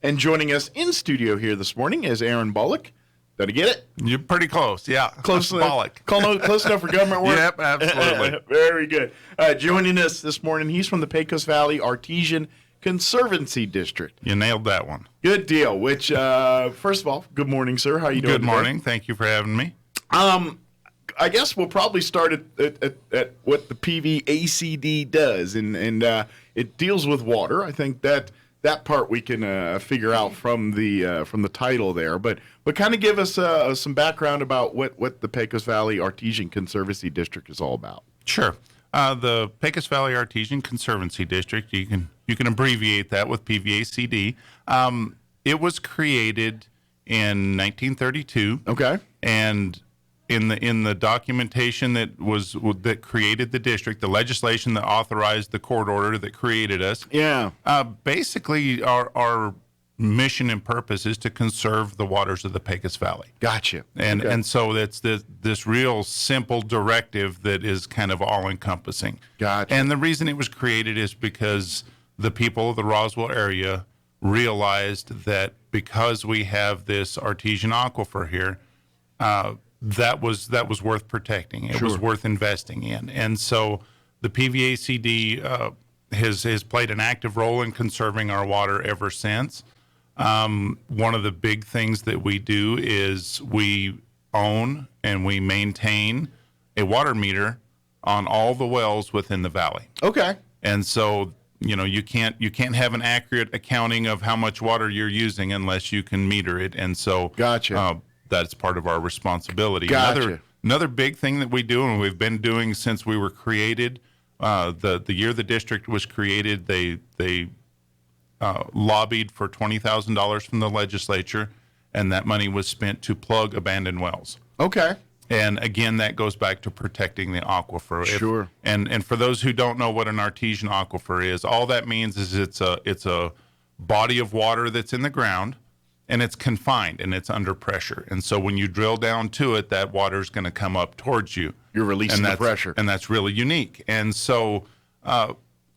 And joining us in studio here this morning is Aron Balok. Did I get it? You're pretty close, yeah. Close enough. Balok. Close enough for government work? Yep, absolutely. Very good. Joining us this morning, he's from the Pecos Valley Artesian Conservancy District. You nailed that one. Good deal. Which, first of all, good morning, sir. How you doing? Good morning. Thank you for having me. I guess we'll probably start at what the PVACD does, and it deals with water. I think that part we can figure out from the title there, but kind of give us some background about what the Pecos Valley Artesian Conservancy District is all about. Sure. The Pecos Valley Artesian Conservancy District, you can abbreviate that with PVACD. It was created in 1932. Okay. And in the documentation that created the district, the legislation that authorized the court order that created us. Yeah. Basically, our mission and purpose is to conserve the waters of the Pecos Valley. Gotcha. And so it's this real simple directive that is kind of all encompassing. Gotcha. And the reason it was created is because the people of the Roswell area realized that because we have this artesian aquifer here, that was worth protecting. It was worth investing in. And so the PVACD has played an active role in conserving our water ever since. One of the big things that we do is we own and we maintain a water meter on all the wells within the valley. Okay. And so, you can't have an accurate accounting of how much water you're using unless you can meter it. And so Gotcha. That's part of our responsibility. Gotcha. Another big thing that we do, and we've been doing since we were created, the year the district was created, they lobbied for $20,000 from the legislature, and that money was spent to plug abandoned wells. Okay. And again, that goes back to protecting the aquifer. Sure. And for those who don't know what an artesian aquifer is, all that means is it's a body of water that's in the ground, and it's confined and it's under pressure. And so when you drill down to it, that water is going to come up towards you. You're releasing the pressure. And that's really unique. And so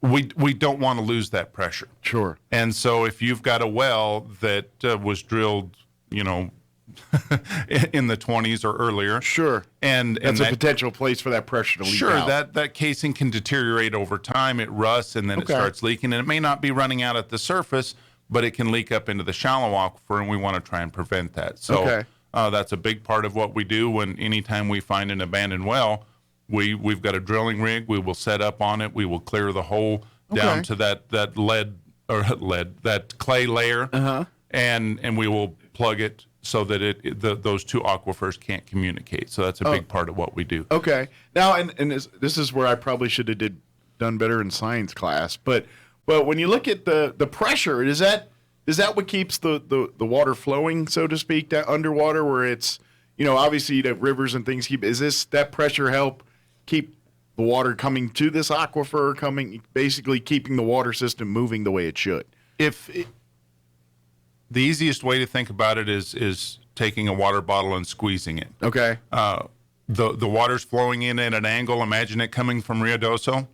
we don't want to lose that pressure. Sure. And so if you've got a well that was drilled, in the 20s or earlier. Sure. And that's a potential place for that pressure to leak out. Sure, that casing can deteriorate over time. It rusts and then it starts leaking. And it may not be running out at the surface, but it can leak up into the shallow aquifer, and we want to try and prevent that. So that's a big part of what we do. Anytime we find an abandoned well, we've got a drilling rig. We will set up on it. We will clear the hole down to that clay layer, and we will plug it so that those two aquifers can't communicate. So that's a big part of what we do. Okay. Now, and this is where I probably should have done better in science class, but when you look at the pressure, is that what keeps the water flowing, so to speak, that underwater, where it's, obviously the rivers and things is that pressure help keep the water coming to this aquifer, basically keeping the water system moving the way it should? The easiest way to think about it is taking a water bottle and squeezing it. Okay. The water's flowing in at an angle. Imagine it coming from Rio Doso,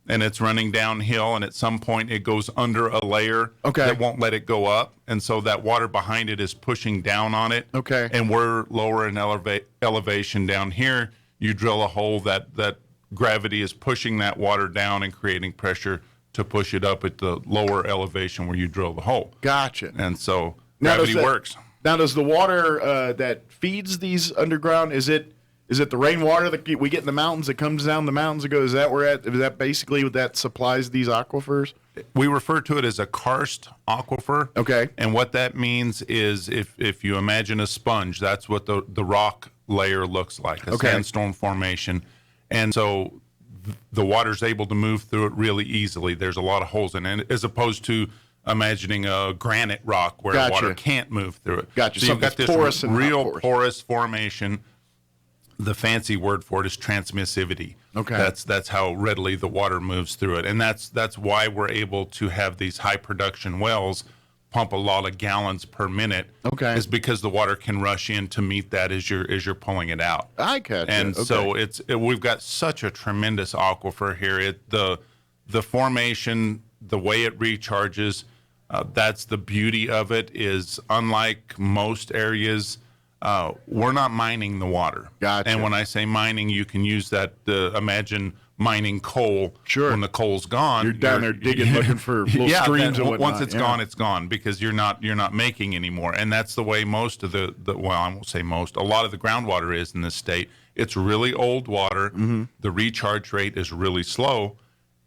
and it's running downhill, and at some point it goes under a layer that won't let it go up, and so that water behind it is pushing down on it. Okay. And we're lower in elevation down here. You drill a hole, that gravity is pushing that water down and creating pressure to push it up at the lower elevation where you drill the hole. Gotcha. And so gravity works. Now, does the water that feeds these underground, is it the rainwater that we get in the mountains that comes down the mountains and goes? Is that basically what that supplies these aquifers? We refer to it as a karst aquifer. Okay. And what that means is if you imagine a sponge, that's what the rock layer looks like, a sandstone formation. And so the water's able to move through it really easily. There's a lot of holes in it, as opposed to imagining a granite rock where water can't move through it. Gotcha. So you've got this real porous formation. The fancy word for it is transmissivity. Okay. That's how readily the water moves through it. And that's why we're able to have these high production wells pump a lot of gallons per minute. Okay. Is because the water can rush in to meet that as you're pulling it out. I catch it. And so we've got such a tremendous aquifer here. The formation, the way it recharges, That's the beauty of it. Is unlike most areas, we're not mining the water. Gotcha. And when I say mining, you can use that. Imagine mining coal. Sure. When the coal's gone, You're down there digging, looking for little streams and whatnot. Once it's gone, it's gone, because you're not making anymore. And that's the way most of the well, I won't say most. A lot of the groundwater is in this state. It's really old water. Mm-hmm. The recharge rate is really slow.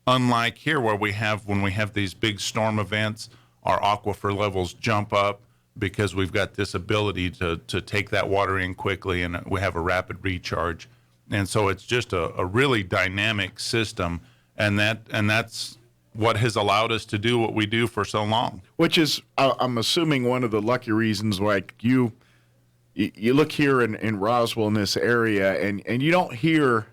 Unlike here, where when we have these big storm events, our aquifer levels jump up because we've got this ability to take that water in quickly, and we have a rapid recharge. And so it's just a really dynamic system, and that's what has allowed us to do what we do for so long. Which is, I'm assuming, one of the lucky reasons. Like you look here in Roswell, in this area, and you don't hear,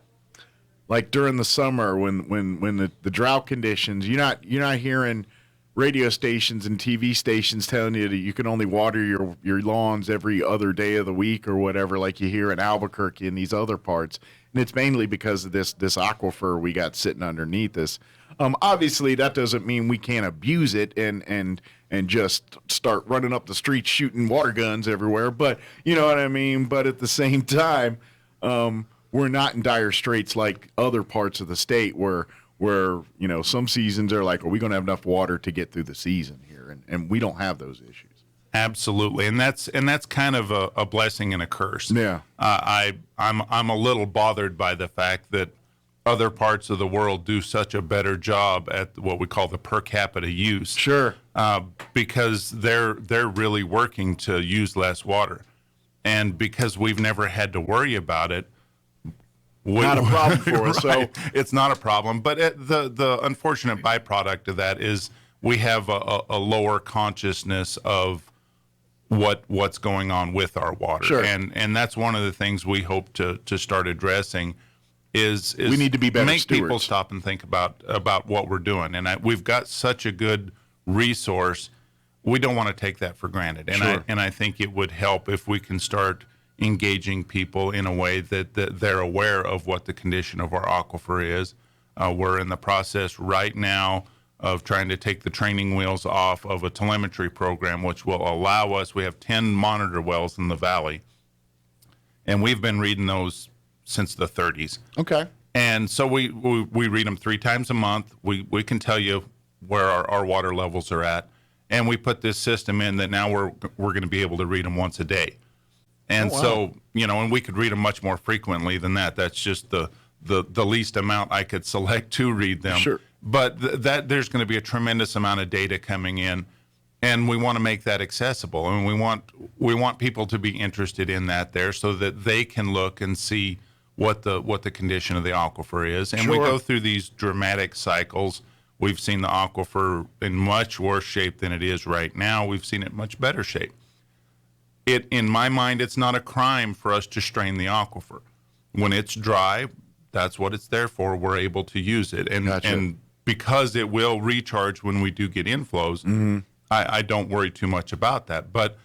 like during the summer when the drought conditions, you're not hearing radio stations and TV stations telling you that you can only water your lawns every other day of the week or whatever, like you hear in Albuquerque and these other parts. And it's mainly because of this aquifer we got sitting underneath us. Obviously, that doesn't mean we can't abuse it and just start running up the streets shooting water guns everywhere. But you know what I mean? But at the same time, we're not in dire straits like other parts of the state where some seasons are like, are we going to have enough water to get through the season here? And we don't have those issues. Absolutely, and that's kind of a blessing and a curse. Yeah, I'm a little bothered by the fact that other parts of the world do such a better job at what we call the per capita use. Sure, because they're really working to use less water, and because we've never had to worry about it. Not a problem for us. Right. So it's not a problem, but the unfortunate byproduct of that is we have a lower consciousness of what's going on with our water. Sure. And that's one of the things we hope to start addressing is we need to be better make stewards. People stop and think about what we're doing. And we've got such a good resource, we don't want to take that for granted. And Sure. I think it would help if we can start engaging people in a way that they're aware of what the condition of our aquifer is. We're in the process right now of trying to take the training wheels off of a telemetry program, which will allow us, we have 10 monitor wells in the valley, and we've been reading those since the 30s. okay, And so we read them 3 times a month. We can tell you where our water levels are at, and we put this system in that now we're going to be able to read them once a day. And Oh, wow. so, and we could read them much more frequently than that. That's just the least amount I could select to read them. Sure. But that there's going to be a tremendous amount of data coming in, and we want to make that accessible. I mean, we want people to be interested in that there, so that they can look and see what the condition of the aquifer is. And we Sure. go through these dramatic cycles. We've seen the aquifer in much worse shape than it is right now. We've seen it in much better shape. In my mind, it's not a crime for us to strain the aquifer. When it's dry, that's what it's there for. We're able to use it. And Gotcha. and because it will recharge when we do get inflows, Mm-hmm. I don't worry too much about that. But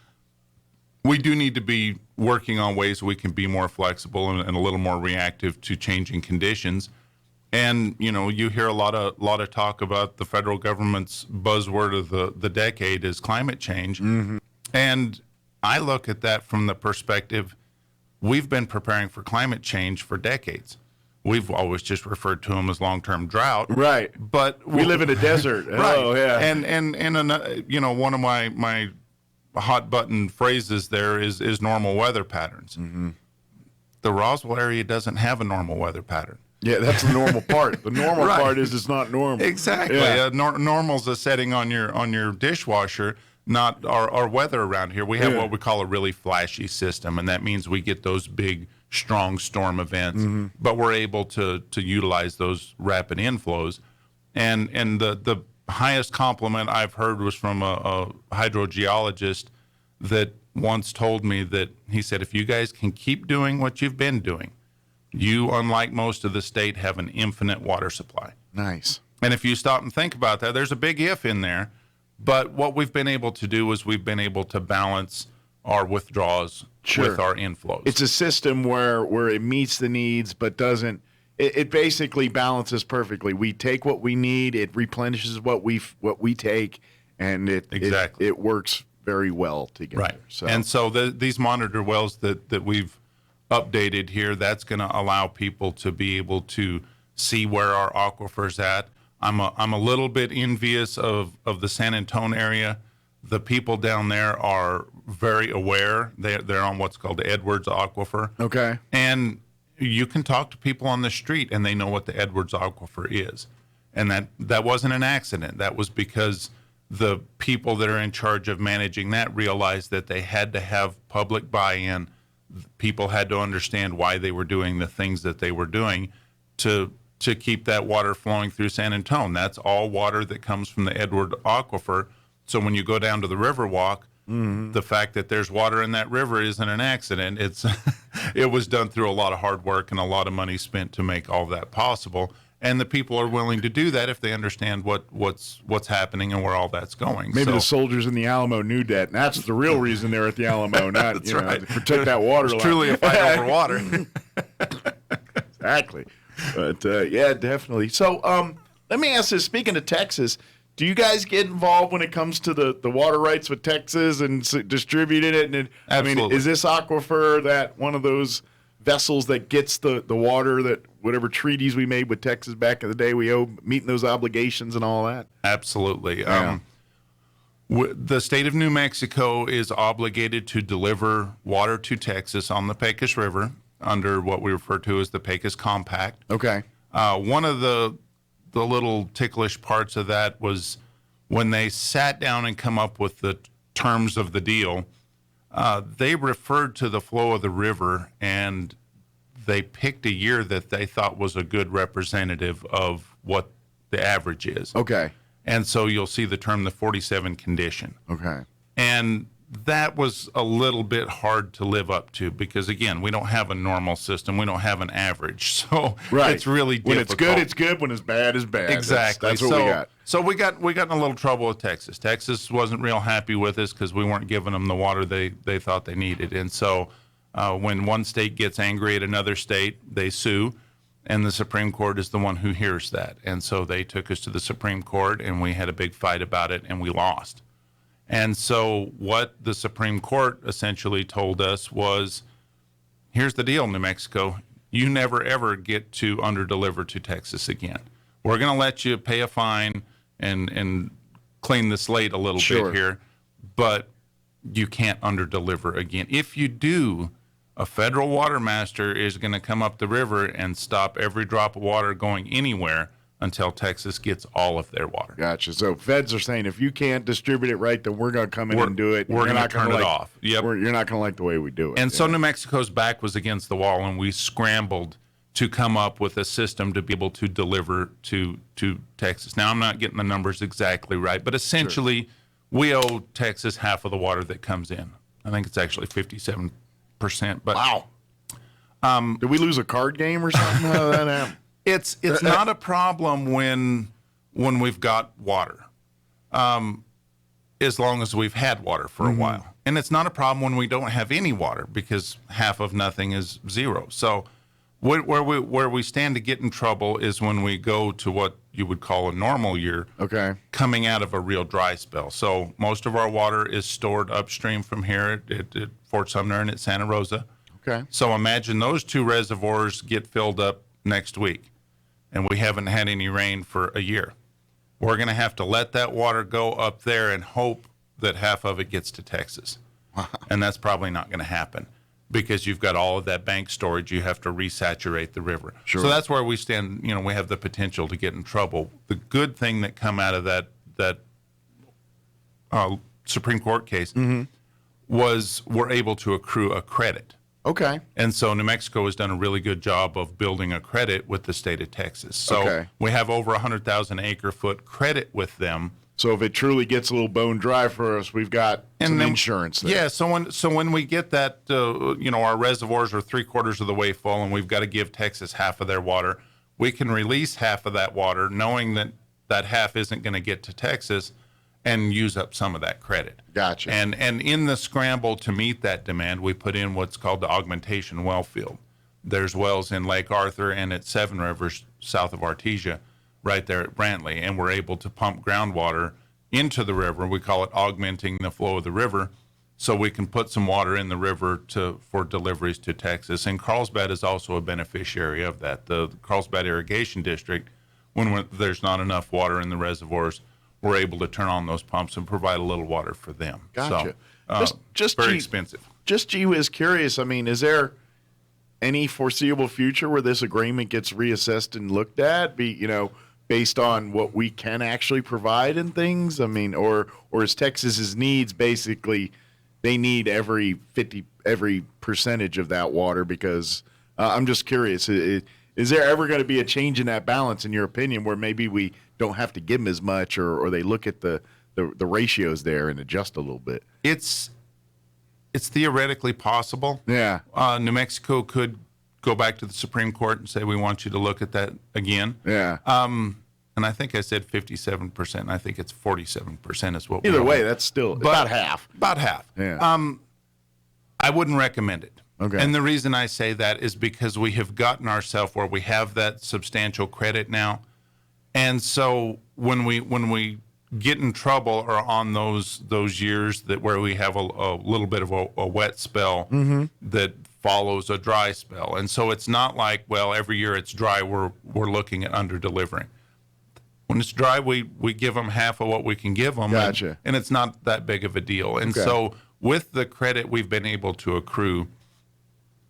we do need to be working on ways we can be more flexible and a little more reactive to changing conditions. And you hear a lot of talk about the federal government's buzzword of the decade is climate change. Mm-hmm. And I look at that from the perspective, we've been preparing for climate change for decades. We've always just referred to them as long-term drought. right. But We live in a desert. right. Oh, yeah. And one of my hot button phrases there is normal weather patterns. Mm-hmm. The Roswell area doesn't have a normal weather pattern. Yeah, that's the normal part. The normal Right. part is it's not normal. Exactly. Yeah. Normal's a setting on your dishwasher, not our weather around here. We have Yeah. what we call a really flashy system, and that means we get those big, strong storm events, Mm-hmm. but we're able to utilize those rapid inflows. And the highest compliment I've heard was from a hydrogeologist that once told me that he said, if you guys can keep doing what you've been doing, you, unlike most of the state, have an infinite water supply. Nice. And if you stop and think about that, there's a big if in there. But what we've been able to do is we've been able to balance our withdrawals Sure. with our inflows. It's a system where it meets the needs but doesn't. It basically balances perfectly. We take what we need, it replenishes what we take, and it works very well together. Right. So. And so these monitor wells that we've updated here, that's going to allow people to be able to see where our aquifer's at. I'm a little bit envious of the San Antonio area. The people down there are very aware. They're on what's called the Edwards Aquifer. Okay. And you can talk to people on the street and they know what the Edwards Aquifer is. And that wasn't an accident. That was because the people that are in charge of managing that realized that they had to have public buy-in. People had to understand why they were doing the things that they were doing to keep that water flowing through San Antonio. That's all water that comes from the Edward Aquifer. So when you go down to the Riverwalk, the fact that there's water in that river isn't an accident. It was done through a lot of hard work and a lot of money spent to make all that possible. And the people are willing to do that if they understand what's happening and where all that's going. Maybe the soldiers in the Alamo knew that, and that's the real reason they're at the Alamo, not That's right. to protect that water. It's truly a fight over water. Exactly. But yeah, definitely. So let me ask this. Speaking of Texas, do you guys get involved when it comes to the water rights with Texas and distributing it? And Absolutely. I mean, is this aquifer that one of those vessels that gets the water that whatever treaties we made with Texas back in the day, we owe meeting those obligations and all that? Absolutely. Yeah. The state of New Mexico is obligated to deliver water to Texas on the Pecos River under what we refer to as the Pecos Compact. Okay. One of the little ticklish parts of that was when they sat down and come up with the terms of the deal, they referred to the flow of the river and they picked a year that they thought was a good representative of what the average is. Okay. And so you'll see the term the 47 condition. Okay. And that was a little bit hard to live up to because, again, we don't have a normal system. We don't have an average. So it's really difficult. When it's good, it's good. When it's bad, it's bad. Exactly. That's what we got. So we got in a little trouble with Texas. Texas wasn't real happy with us because we weren't giving them the water they thought they needed. And so when one state gets angry at another state, they sue. And the Supreme Court is the one who hears that. And so they took us to the Supreme Court, and we had a big fight about it, and we lost. And so what the Supreme Court essentially told us was, here's the deal, New Mexico. You never, ever get to underdeliver to Texas again. We're going to let you pay a fine and clean the slate a little bit here, but you can't underdeliver again. If you do, a federal water master is going to come up the river and stop every drop of water going anywhere until Texas gets all of their water. Gotcha. So feds are saying if you can't distribute it right, then we're going to come in and do it. We're going to turn it off. Yep. You're not going to like the way we do it. And so New Mexico's back was against the wall, and we scrambled to come up with a system to be able to deliver to Texas. Now, I'm not getting the numbers exactly right, but essentially we owe Texas half of the water that comes in. I think it's actually 57%. But wow. Did we lose a card game or something? How did that happen? It's not a problem when we've got water, as long as we've had water for a while. And it's not a problem when we don't have any water because half of nothing is zero. So where we stand to get in trouble is when we go to what you would call a normal year, coming out of a real dry spell. So most of our water is stored upstream from here at Fort Sumner and at Santa Rosa. Okay. So imagine those two reservoirs get filled up next week, and we haven't had any rain for a year. We're going to have to let that water go up there and hope that half of it gets to Texas. And that's probably not going to happen because you've got all of that bank storage. You have to resaturate the river. Sure. So that's where we stand. You know, we have the potential to get in trouble. The good thing that come out of that Supreme Court case was we're able to accrue a credit. Okay. And so New Mexico has done a really good job of building a credit with the state of Texas. So we have over 100,000 acre-foot credit with them. So if it truly gets a little bone dry for us, we've got some insurance there. Yeah, so when we get that, our reservoirs are 3/4 of the way full and we've got to give Texas half of their water, we can release half of that water knowing that that half isn't going to get to Texas and use up some of that credit. Gotcha. And in the scramble to meet that demand, we put in what's called the augmentation well field. There's wells in Lake Arthur and at Seven Rivers south of Artesia, right there at Brantley, and we're able to pump groundwater into the river. We call it augmenting the flow of the river, so we can put some water in the river for deliveries to Texas. And Carlsbad is also a beneficiary of that. The Carlsbad Irrigation District, when there's not enough water in the reservoirs, we're able to turn on those pumps and provide a little water for them. Gotcha. So, very expensive. Just gee whiz curious. I mean, is there any foreseeable future where this agreement gets reassessed and looked at, based on what we can actually provide and things? I mean, or is Texas's needs basically they need every percentage of that water? Because I'm just curious, is there ever going to be a change in that balance, in your opinion, where maybe we don't have to give them as much, or they look at the ratios there and adjust a little bit? It's theoretically possible. Yeah. New Mexico could go back to the Supreme Court and say, we want you to look at that again. Yeah. And I think I said 57%, and I think it's 47% is what Either way, that's still about half. About half. Yeah. I wouldn't recommend it. Okay. And the reason I say that is because we have gotten ourselves where we have that substantial credit now. And so when we get in trouble or on those years where we have a little bit of a wet spell that follows a dry spell. And so it's not like, well, every year it's dry, we're looking at under delivering. When it's dry, we give them half of what we can give them. Gotcha. And it's not that big of a deal. And so with the credit we've been able to accrue,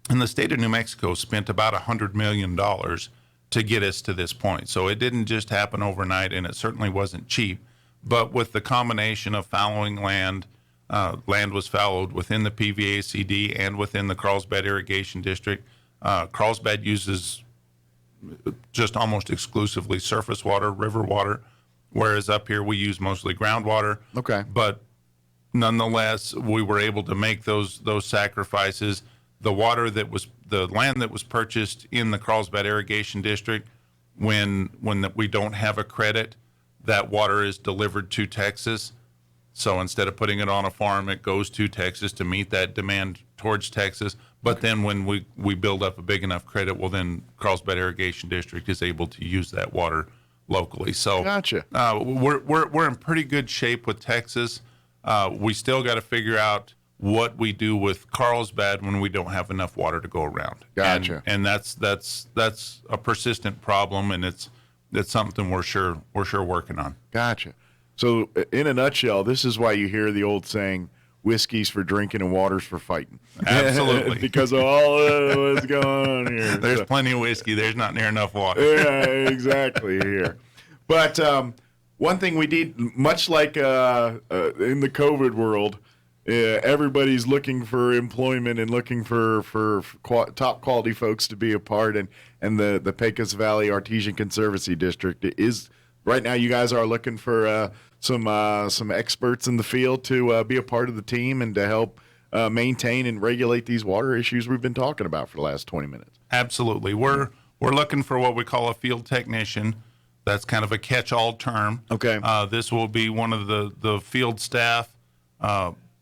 and the state of New Mexico spent about $100 million to get us to this point. So it didn't just happen overnight, and it certainly wasn't cheap. But with the combination of fallowing land, land was fallowed within the PVACD and within the Carlsbad Irrigation District. Carlsbad uses just almost exclusively surface water, river water, whereas up here we use mostly groundwater. Okay. But nonetheless, we were able to make those sacrifices. The land that was purchased in the Carlsbad Irrigation District, when we don't have a credit, that water is delivered to Texas. So instead of putting it on a farm, it goes to Texas to meet that demand towards Texas. But then when we build up a big enough credit, well, then Carlsbad Irrigation District is able to use that water locally. So Gotcha. We're in pretty good shape with Texas. We still got to figure out what we do with Carlsbad when we don't have enough water to go around. Gotcha. And that's a persistent problem, and it's something we're sure working on. Gotcha. So in a nutshell, this is why you hear the old saying, whiskey's for drinking and water's for fighting. Absolutely. Because of all what's going on here. There's plenty of whiskey. There's not near enough water. Yeah, exactly here. But one thing we did, much like in the COVID world, everybody's looking for employment and looking for top quality folks to be a part. And the Pecos Valley Artesian Conservancy District is right now. You guys are looking for some experts in the field to be a part of the team and to help maintain and regulate these water issues we've been talking about for the last 20 minutes. Absolutely. We're looking for what we call a field technician. That's kind of a catch-all term. Okay. This will be one of the field staff.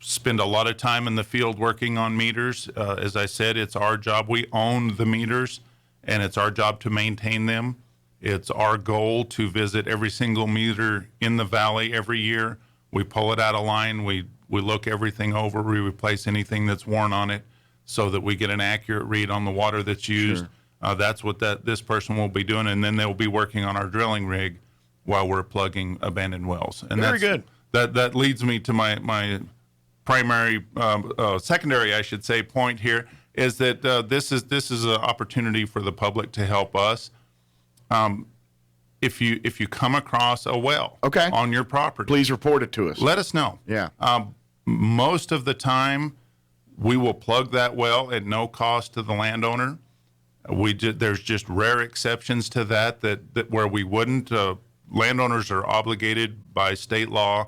Spend a lot of time in the field working on meters. As I said, it's our job. We own the meters, and it's our job to maintain them. It's our goal to visit every single meter in the valley every year. We pull it out of line. We look everything over. We replace anything that's worn on it so that we get an accurate read on the water that's used. Sure. That's what this person will be doing, and then they'll be working on our drilling rig while we're plugging abandoned wells. And Very good. That leads me to my secondary, I should say, point here is that this is an opportunity for the public to help us. If you come across a well on your property, please report it to us. Let us know. Yeah. Most of the time, we will plug that well at no cost to the landowner. There's just rare exceptions to that where we wouldn't. Landowners are obligated by state law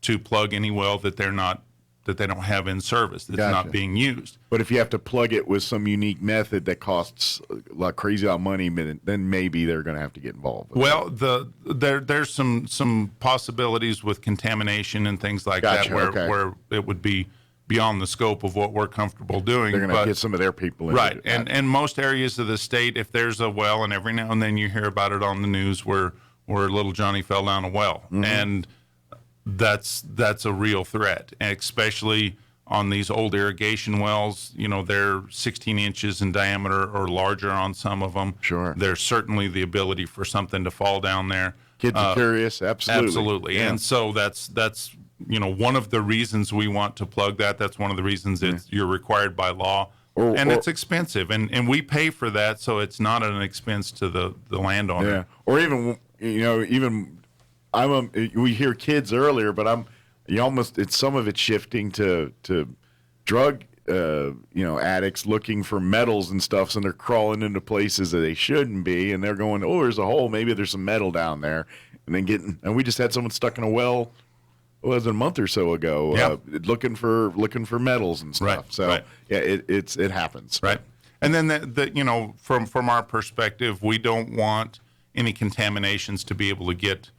to plug any well that they don't have in service, that's not being used. But if you have to plug it with some unique method that costs like crazy amount of money, then maybe they're going to have to get involved. Well, there's some possibilities with contamination and things like that where it would be beyond the scope of what we're comfortable doing. They're going to get some of their people in. Right, and most areas of the state, if there's a well, and every now and then you hear about it on the news where little Johnny fell down a well, and that's a real threat, and especially on these old irrigation wells. They're 16 inches in diameter or larger on some of them. Sure. There's certainly the ability for something to fall down there. Kids are curious. Absolutely. Absolutely. Yeah. And so that's one of the reasons we want to plug that. That's one of the reasons you're required by law. And it's expensive, and we pay for that, so it's not an expense to the landowner. Yeah. Or even we hear kids earlier, but some of it's shifting to drug addicts looking for metals and stuff, so they're crawling into places that they shouldn't be, and they're going, oh, there's a hole, maybe there's some metal down there, and we just had someone stuck in a well. It was a month or so ago, looking for metals and stuff. Right, so right. yeah, it happens. Right. And then from our perspective, we don't want any contaminations to be able to get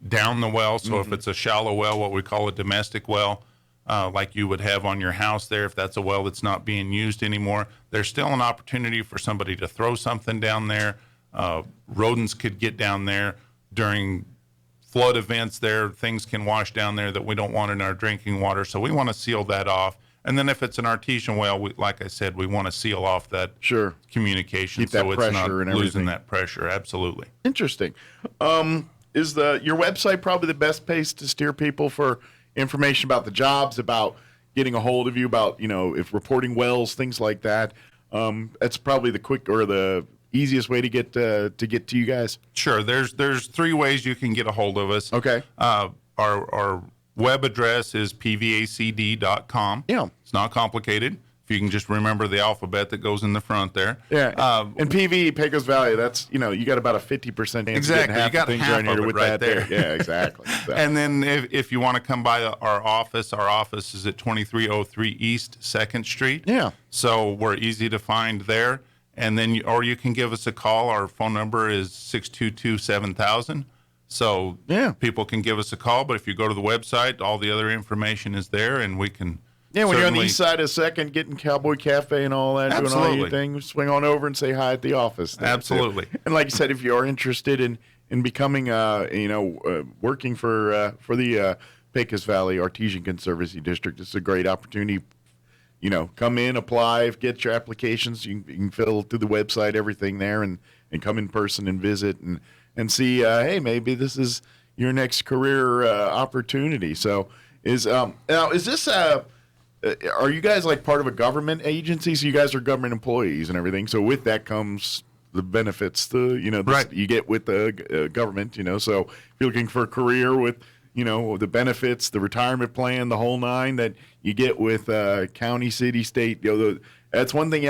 down the well. So if it's a shallow well, what we call a domestic well, like you would have on your house there, if that's a well that's not being used anymore, there's still an opportunity for somebody to throw something down there. Rodents could get down there during flood events there. Things can wash down there that we don't want in our drinking water. So we want to seal that off. And then if it's an artesian well, like I said, we want to seal off that communication. Keep that so it's pressure not and everything. losing that pressure. Absolutely. Interesting. Is your website probably the best place to steer people for information about the jobs, about getting a hold of you, about, if reporting wells, things like that? That's probably the quick or the easiest way to get to you guys. Sure. There's three ways you can get a hold of us. Okay. Our web address is pvacd.com. Yeah. It's not complicated. If you can just remember the alphabet that goes in the front there. Yeah. And PV, Pecos Valley, that's, you got about a 50% chance exactly. of getting half the things right here with right that there. Yeah, exactly. So. And then if you want to come by our office is at 2303 East 2nd Street. Yeah. So we're easy to find there. And then, or you can give us a call. Our phone number is 622-7000. So people can give us a call. But if you go to the website, all the other information is there, and we can. Yeah, when you're on the east side of 2nd, getting Cowboy Cafe and all that, doing all your thing, swing on over and say hi at the office. Absolutely. And like you said, if you are interested in becoming, working for the Pecos Valley Artesian Conservancy District, it's a great opportunity. Come in, apply, get your applications. You can fill through the website, everything there, and come in person and visit and see, hey, maybe this is your next career opportunity. So now is this are you guys like part of a government agency? So you guys are government employees and everything. So with that comes the benefits, you get with the government, So if you're looking for a career with, the benefits, the retirement plan, the whole nine that you get with county, city, state, that's one thing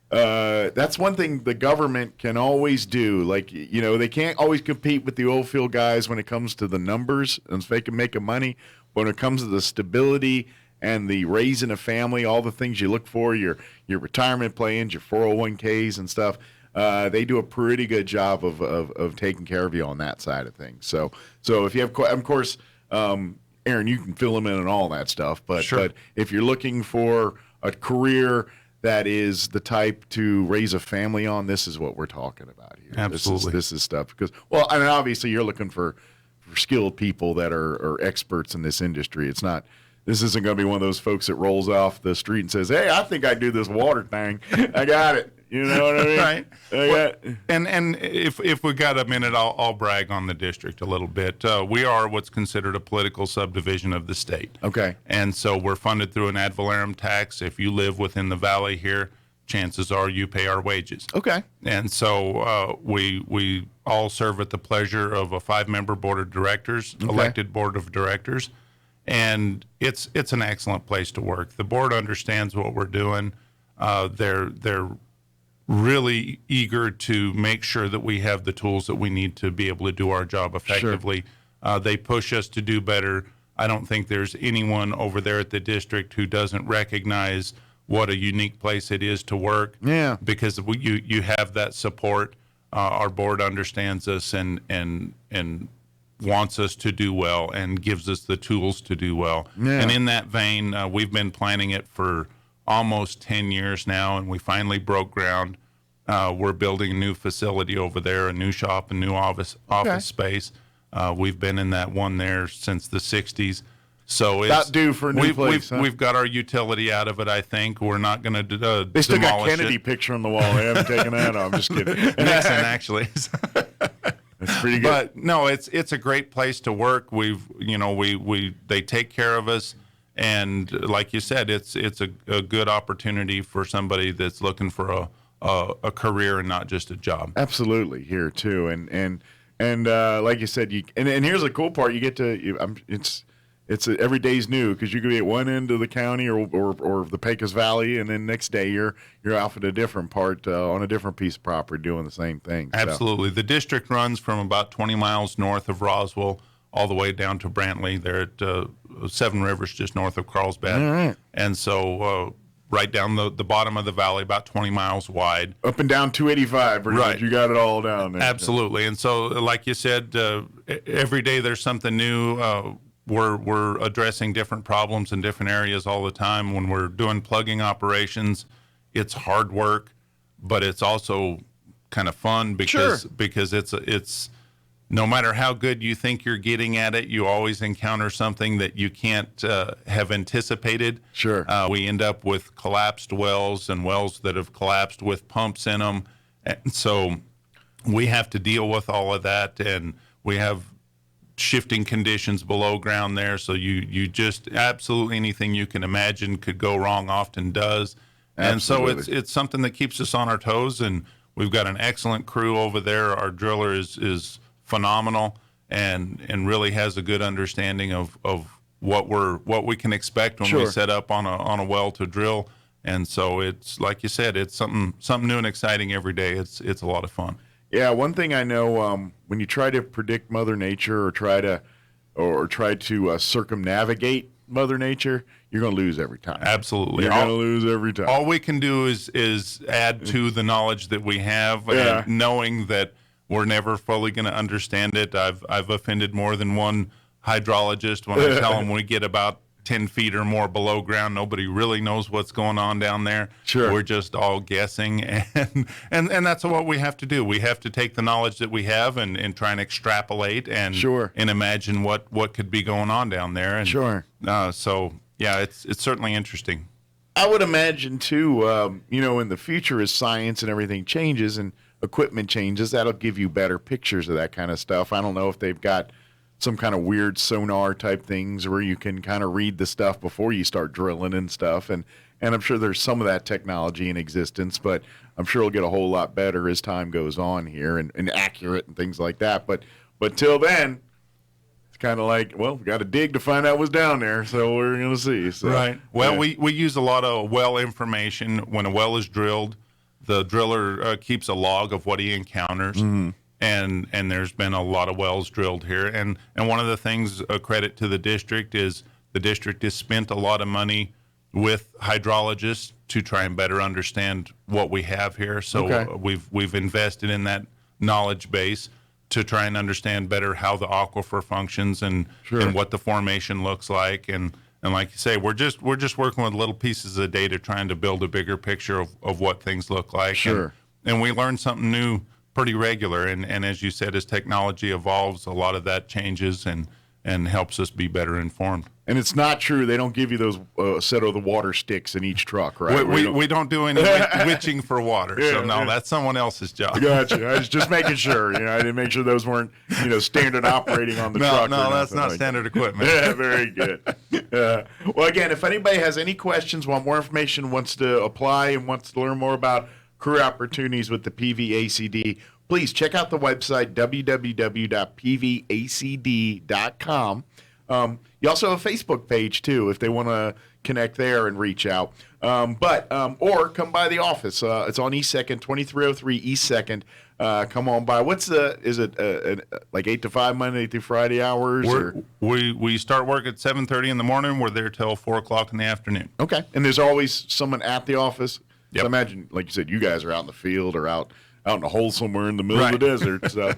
that's one thing the government can always do. Like, they can't always compete with the oil field guys when it comes to the numbers and so they can make money. But when it comes to the stability and the raising a family, all the things you look for, your retirement plans, your 401ks and stuff, they do a pretty good job of taking care of you on that side of things. So if you have, of course, Aaron, you can fill them in on all that stuff. But if you're looking for a career that is the type to raise a family on, this is what we're talking about here. Absolutely. This is stuff because, I mean, obviously you're looking for skilled people that are experts in this industry. This isn't going to be one of those folks that rolls off the street and says, hey, I think I do this water thing. I got it. You know what I mean? Right. And if we got a minute, I'll brag on the district a little bit. We are what's considered a political subdivision of the state. Okay. And so we're funded through an ad valorem tax. If you live within the valley here, chances are you pay our wages. Okay. And so we all serve at the pleasure of a 5-member board of directors, elected board of directors. And it's an excellent place to work. The board understands what we're doing. They're really eager to make sure that we have the tools that we need to be able to do our job effectively. Sure. They push us to do better. I don't think there's anyone over there at the district who doesn't recognize what a unique place it is to work. Yeah. Because you have that support. Our board understands us and wants us to do well and gives us the tools to do well. Yeah. And in that vein, we've been planning it for almost 10 years now, and we finally broke ground. We're building a new facility over there, a new shop, a new office space. We've been in that one there since the 60s. So it's About due for a new place, huh? We've got our utility out of it, I think. We're not going to They still got demolish Kennedy it. picture on the wall. They haven't taken that off. I'm just kidding. Nixon, actually. That's pretty good. But no, it's a great place to work. They take care of us, and like you said, it's a good opportunity for somebody that's looking for a career and not just a job. Absolutely, here too, and like you said, and here's the cool part: you get to every day's new because you could be at one end of the county or the Pecos Valley, and then next day you're off at a different part on a different piece of property doing the same thing. Absolutely, the district runs from about 20 miles north of Roswell all the way down to Brantley. They're at Seven Rivers, just north of Carlsbad. All right. And so right down the bottom of the valley, about 20 miles wide. Up and down 285, right? You got it all down there. Absolutely. And so, like you said, every day there's something new. We're addressing different problems in different areas all the time. When we're doing plugging operations, it's hard work, but it's also kind of fun because it's no matter how good you think you're getting at it, you always encounter something that you can't have anticipated. Sure. We end up with collapsed wells and wells that have collapsed with pumps in them. And so we have to deal with all of that, and we have shifting conditions below ground there. So you just absolutely anything you can imagine could go wrong often does. Absolutely. And so it's something that keeps us on our toes, and we've got an excellent crew over there. Our driller is phenomenal and really has a good understanding of what we can expect when we set up on a well to drill. And so it's like you said, it's something new and exciting every day. It's a lot of fun. Yeah, one thing I know, when you try to predict Mother Nature or try to circumnavigate Mother Nature, you're going to lose every time. Absolutely, you're going to lose every time. All we can do is add to the knowledge that we have, and knowing that we're never fully going to understand it. I've offended more than one hydrologist when I tell them we get about 10 feet or more below ground, nobody really knows what's going on down there. Sure. We're just all guessing, and that's what we have to do. We have to take the knowledge that we have and try and extrapolate and imagine what could be going on down there. And so yeah, it's certainly interesting. I would imagine too, in the future as science and everything changes and equipment changes, that'll give you better pictures of that kind of stuff. I don't know if they've got some kind of weird sonar type things where you can kind of read the stuff before you start drilling and stuff. And I'm sure there's some of that technology in existence, but I'm sure it'll get a whole lot better as time goes on here and accurate and things like that. But till then, it's kind of like, well, we got to dig to find out what's down there. So we're going to see. So, right. Well, we use a lot of well information. When a well is drilled, the driller keeps a log of what he encounters. Mm-hmm. And there's been a lot of wells drilled here. And one of the things, a credit to the district, is the district has spent a lot of money with hydrologists to try and better understand what we have here. So we've invested in that knowledge base to try and understand better how the aquifer functions and what the formation looks like. And like you say, we're just working with little pieces of data trying to build a bigger picture of what things look like. Sure. And we learn something new pretty regular, and as you said, as technology evolves, a lot of that changes and helps us be better informed. And it's not true they don't give you those set of the water sticks in each truck, right? We don't do any witching for water, that's someone else's job. Gotcha. I was just making sure. I didn't make sure those weren't standard operating on the truck. No, that's not standard equipment. Yeah, very good. Well, again, if anybody has any questions, want more information, wants to apply, and wants to learn more about career opportunities with the PVACD, please check out the website, www.pvacd.com. You also have a Facebook page, too, if they want to connect there and reach out. Or come by the office. It's on East 2nd, 2303 East 2nd. Come on by. Is it like 8 to 5 Monday through Friday hours? We start work at 7:30 in the morning. We're there till 4 o'clock in the afternoon. Okay. And there's always someone at the office? Yep. So I imagine, like you said, you guys are out in the field or out in a hole somewhere in the middle of the desert. So,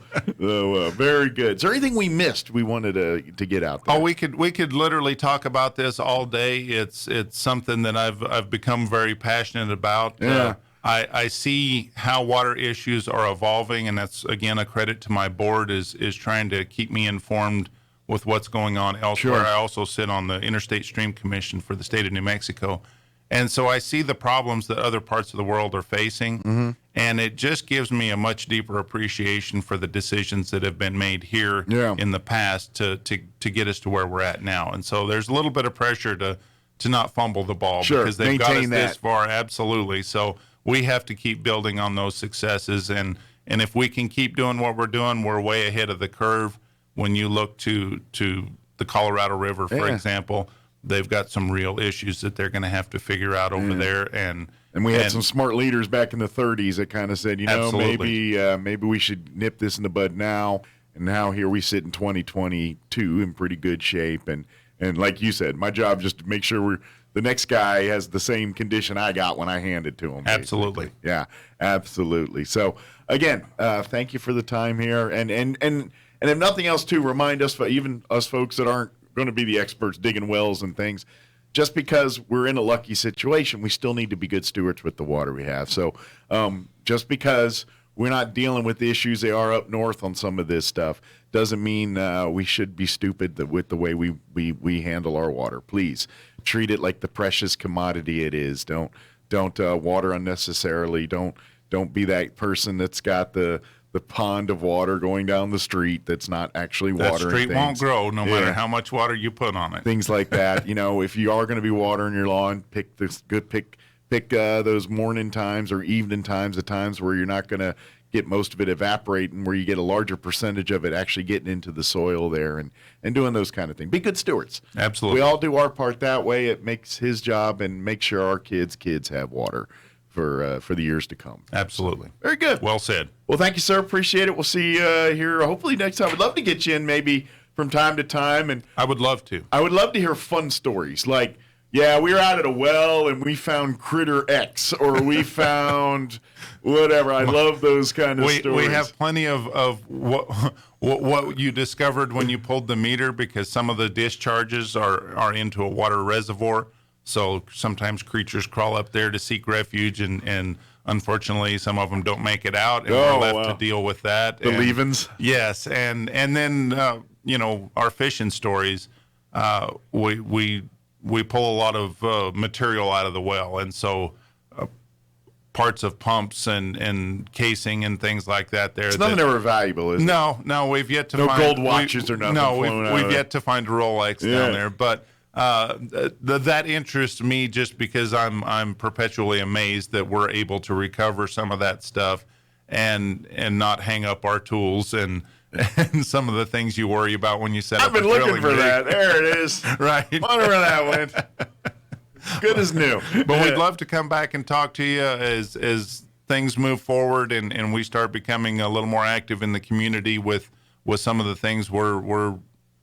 very good. Is there anything we missed we wanted to get out there? Oh, we could literally talk about this all day. It's something that I've become very passionate about. Yeah. I see how water issues are evolving, and that's again a credit to my board is trying to keep me informed with what's going on elsewhere. Sure. I also sit on the Interstate Stream Commission for the state of New Mexico, and so I see the problems that other parts of the world are facing, and it just gives me a much deeper appreciation for the decisions that have been made here in the past to get us to where we're at now. And so there's a little bit of pressure to not fumble the ball because they've got us this far. Absolutely. So we have to keep building on those successes, and if we can keep doing what we're doing, we're way ahead of the curve. When you look to the Colorado River, for example, they've got some real issues that they're going to have to figure out over there. And we had some smart leaders back in the 30s that kind of said, maybe we should nip this in the bud now. And now here we sit in 2022 in pretty good shape. And like you said, my job just to make sure the next guy has the same condition I got when I handed to him. Absolutely. Basically. Yeah, absolutely. So again, thank you for the time here. And if nothing else, to remind us, even us folks that aren't going to be the experts digging wells and things, just because we're in a lucky situation, we still need to be good stewards with the water we have. So just because we're not dealing with the issues they are up north on some of this stuff doesn't mean we should be stupid with the way we handle our water. Please treat it like the precious commodity it is. Don't water unnecessarily. Don't be that person that's got the pond of water going down the street that's not actually watering things. That street won't grow no matter how much water you put on it. Things like that. If you are going to be watering your lawn, pick those morning times or evening times, the times where you're not going to get most of it evaporating, where you get a larger percentage of it actually getting into the soil there and doing those kind of things. Be good stewards. Absolutely. We all do our part that way. It makes his job and make sure our kids have water for the years to come. Absolutely. Very good. Well said. Well, thank you, sir. Appreciate it. We'll see you here hopefully next time. We'd love to get you in maybe from time to time. And I would love to. I would love to hear fun stories like, yeah, we were out at a well and we found critter X, or we found whatever. I love those kind of stories. We have plenty of what you discovered when you pulled the meter, because some of the discharges are into a water reservoir. So sometimes creatures crawl up there to seek refuge, and unfortunately, some of them don't make it out, and we're left to deal with that. The leavings? Yes, and then our fishing stories, we pull a lot of material out of the well, and so parts of pumps and casing and things like that. It's nothing ever valuable, is it? No, we've yet to find gold watches or nothing. No, we've yet to find a Rolex down there, but. That interests me just because I'm perpetually amazed that we're able to recover some of that stuff and not hang up our tools and some of the things you worry about when you set up a drilling rig. I've been looking for that. There it is. Right. Wonder where that went. Good as new. But we'd love to come back and talk to you as things move forward and we start becoming a little more active in the community with some of the things we're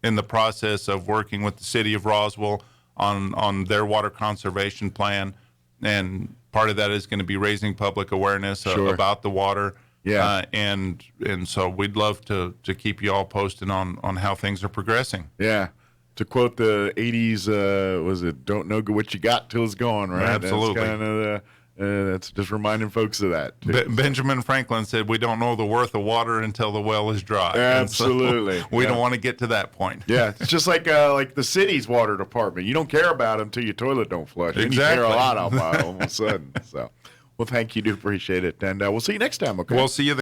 in the process of working with the city of Roswell on their water conservation plan, and part of that is going to be raising public awareness about the water. Yeah, and so we'd love to keep you all posted on how things are progressing. Yeah, to quote the '80s, was it "Don't know what you got till it's gone"? Right. Absolutely. That's kind of that's just reminding folks of that. Benjamin Franklin said, "We don't know the worth of water until the well is dry." Absolutely. So we don't want to get to that point. Yeah, it's just like the city's water department. You don't care about them until your toilet don't flush. Exactly. And you care a lot about it all of a sudden. So, well, thank you. Do appreciate it, and we'll see you next time. Okay. We'll see you.